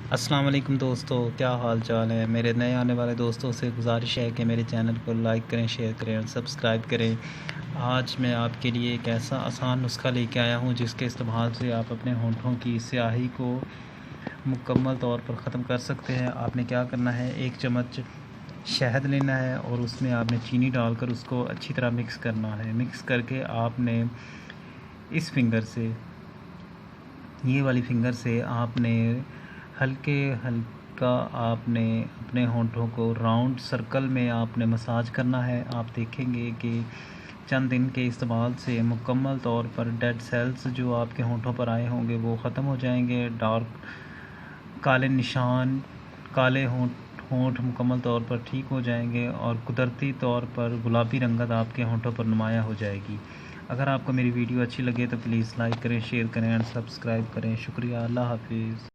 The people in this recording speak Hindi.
अस्सलाम वालेकुम दोस्तों, क्या हाल चाल है। मेरे नए आने वाले दोस्तों से गुजारिश है कि मेरे चैनल को लाइक करें, शेयर करें और सब्सक्राइब करें। आज मैं आपके लिए एक ऐसा आसान नुस्खा लेके आया हूं जिसके इस्तेमाल से आप अपने होंठों की स्याही को मुकम्मल तौर पर ख़त्म कर सकते हैं। आपने क्या करना है, 1 चम्मच शहद लेना है और उसमें आपने चीनी डालकर उसको अच्छी तरह मिक्स करना है। मिक्स करके आपने इस फिंगर से, ये वाली फिंगर से आपने हल्का आपने अपने होंठों को राउंड सर्कल में आपने मसाज करना है। आप देखेंगे कि चंद दिन के इस्तेमाल से मुकम्मल तौर पर डेड सेल्स जो आपके होंठों पर आए होंगे वो ख़त्म हो जाएंगे। डार्क काले निशान, काले होंठ मुकम्मल तौर पर ठीक हो जाएंगे और कुदरती तौर पर गुलाबी रंगत आपके होंठों पर नुमाया हो जाएगी। अगर आपको मेरी वीडियो अच्छी लगे तो प्लीज़ लाइक करें, शेयर करें और सब्सक्राइब करें। शुक्रिया। अल्लाह हाफिज़।